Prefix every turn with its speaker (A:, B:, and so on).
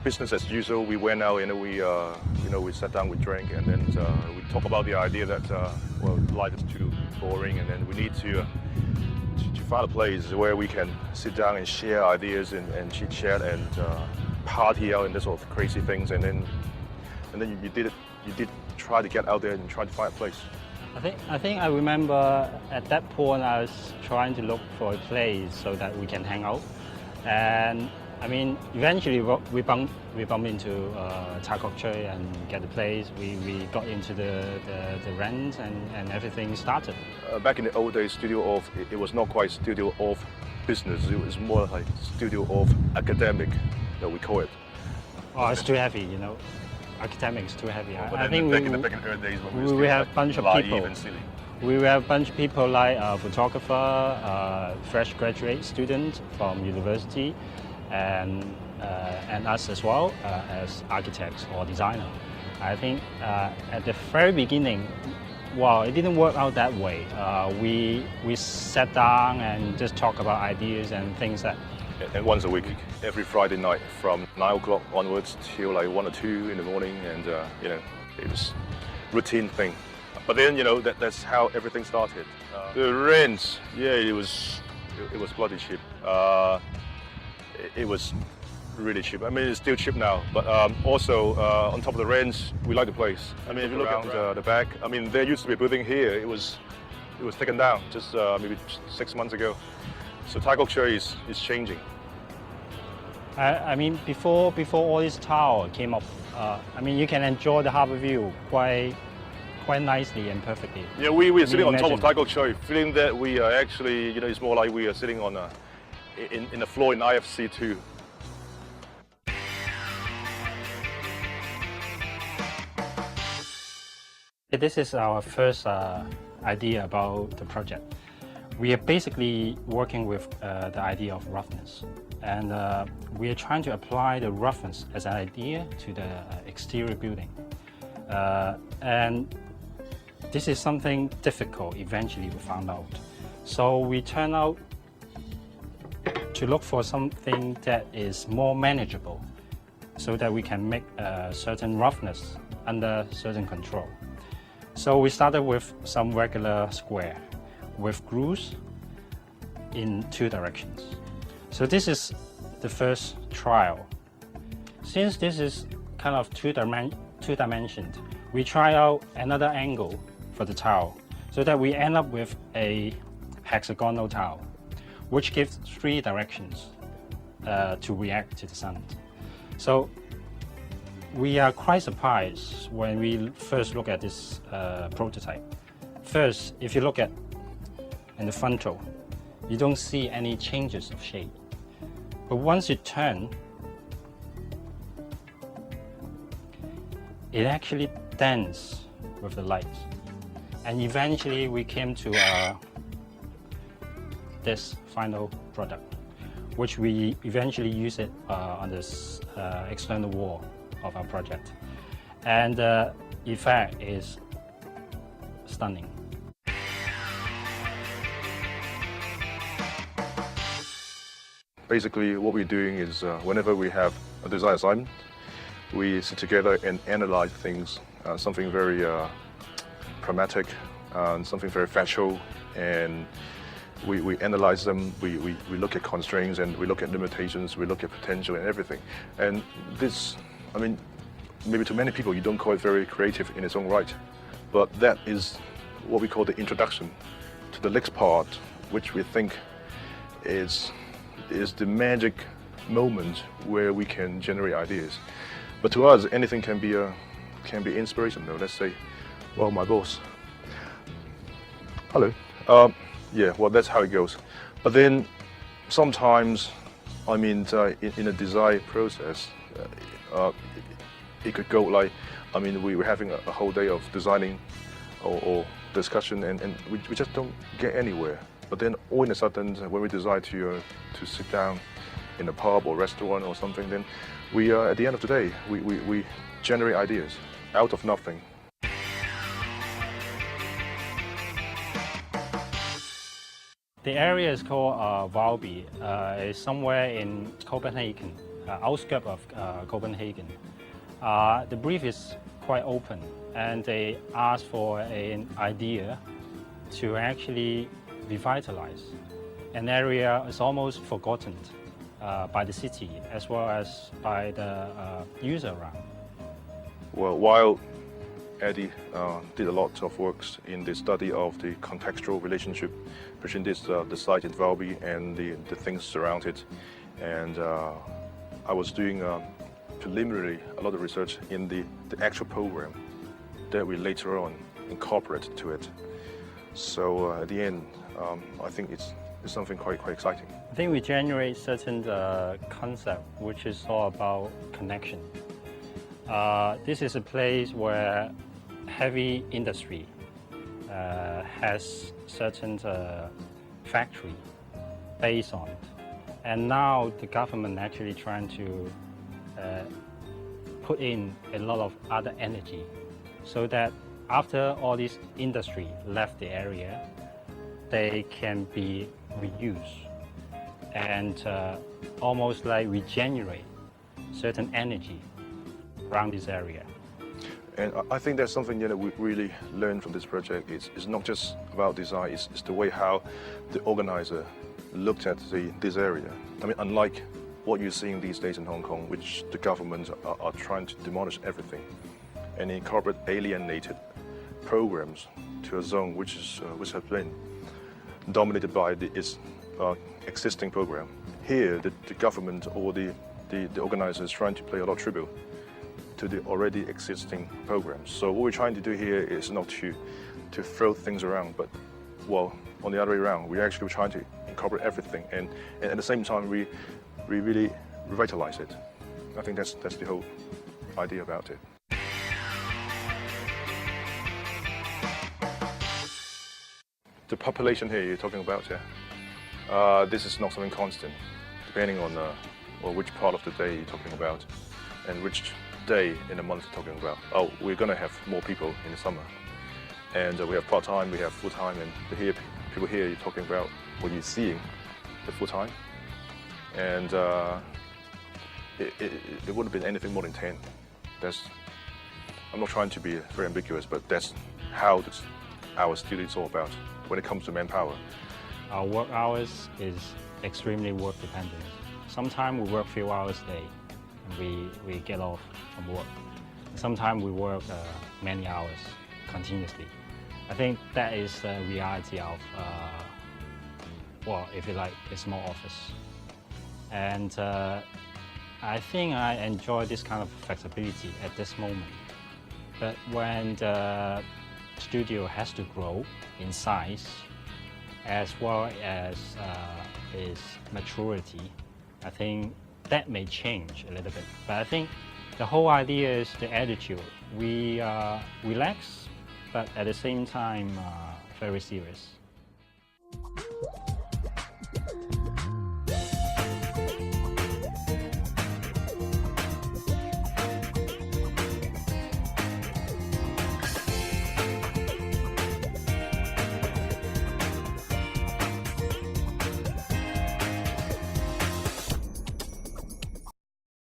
A: business as usual. We went out and we sat down, we drank, and then we talk about the idea that well, life is too boring, and then we need to find a place where we can sit down and share ideas and chit chat and party out and this sort of crazy things. And then you did try to get out there and try to find a place.
B: I think I remember at that point I was trying to look for a place so that we can hang out, and I mean eventually we bumped into Tai Kok Choi and get the place. We got into the rent and everything started.
A: Back in the old days, studio of it was not quite studio of business. It was more like studio of academic, that we call it.
B: Oh, it's too heavy, you know. Academics too heavy.
A: I think back in the early days when
B: we have a bunch of people. We have a bunch of people like a photographer, fresh graduate student from university, and us as well as architects or designer. I think at the very beginning, well, it didn't work out that way. We sat down and just talk about ideas and things that.
A: And once a week, every Friday night from 9 o'clock onwards till like 1 or 2 in the morning, and it was routine thing. But then that's how everything started. The rent, yeah, it was bloody cheap. It was really cheap. I mean, it's still cheap now, but also on top of the rent, we like the place. I mean, if you look around the back, I mean, there used to be a building here. It was taken down just maybe 6 months ago. So Tai Kok Choi is changing.
B: I mean, before all this tower came up, I mean, you can enjoy the harbor view quite nicely and perfectly.
A: Yeah, we were sitting on top of Tai Kok Choi, feeling that we are actually, it's more like we are sitting on in the floor in IFC 2.
B: This is our first idea about the project. We are basically working with the idea of roughness, and we are trying to apply the roughness as an idea to the exterior building. And this is something difficult, eventually we found out. So we turn out to look for something that is more manageable so that we can make a certain roughness under certain control. So we started with some regular square with grooves in 2 directions. So this is the first trial. Since this is kind of two-dimensioned, we try out another angle for the tile so that we end up with a hexagonal tile, which gives 3 directions to react to the sun. So we are quite surprised when we first look at this prototype. First, if you look at in the frontal, you don't see any changes of shape. But once you turn, it actually dances with the light. And eventually we came to this final product, which we eventually use it on this external wall of our project. And the effect is stunning.
A: Basically, what we're doing is whenever we have a design assignment, we sit together and analyze things, something very pragmatic, something very factual, and we analyze them, we look at constraints, and we look at limitations, we look at potential and everything. And this, I mean, maybe to many people you don't call it very creative in its own right, but that is what we call the introduction to the next part, which we think is the magic moment where we can generate ideas. But to us, anything can be inspiration though. Let's say, well, my boss. Hello. Yeah, well, that's how it goes. But then sometimes, I mean, in a design process, it could go like, I mean, we were having a whole day of designing or discussion, and we just don't get anywhere. But then all in a sudden, when we decide to sit down in a pub or restaurant or something, then we at the end of the day, we generate ideas out of nothing.
B: The area is called Valby. It's somewhere in Copenhagen, outskirts of Copenhagen. The brief is quite open, and they ask for an idea to actually revitalize an area is almost forgotten by the city as well as by the user around.
A: Well, while Eddy did a lot of works in the study of the contextual relationship between the site in Valby and the things around it, and I was doing preliminarily a lot of research in the actual program that we later on incorporate to it. So at the end, I think it's something quite exciting.
B: I think we generate certain concept which is all about connection. This is a place where heavy industry has certain factory based on it. And now the government actually trying to put in a lot of other energy so that after all this industry left the area, they can be reused and almost like regenerate certain energy around this area.
A: And I think that's something that we really learned from this project. It's not just about design, it's the way how the organizer looked at this area. I mean, unlike what you're seeing these days in Hong Kong, which the government are trying to demolish everything and incorporate alienated programs to a zone which has been dominated by its existing program. Here, the government or the organizer is trying to play a lot of tribute to the already existing programs. So what we're trying to do here is not to throw things around, but, well, on the other way around, we're actually trying to incorporate everything, and at the same time, we really revitalize it. I think that's the whole idea about it. The population here you're talking about, yeah? This is not something constant, depending on which part of the day you're talking about and which day in the month you're talking about. Oh, we're going to have more people in the summer. And we have part-time, we have full-time, and people here you're talking about what you're seeing, the full-time. And it wouldn't have been anything more than 10. I'm not trying to be very ambiguous, but that's how our studio is all about when it comes to manpower.
B: Our work hours is extremely work dependent. Sometimes we work few hours a day and we get off from work. Sometimes we work many hours continuously. I think that is the reality of, well, if you like, a small office. And I think I enjoy this kind of flexibility at this moment. But when the studio has to grow in size as well as its maturity, I think that may change a little bit. But I think the whole idea is the attitude. We are relaxed, but at the same time very serious.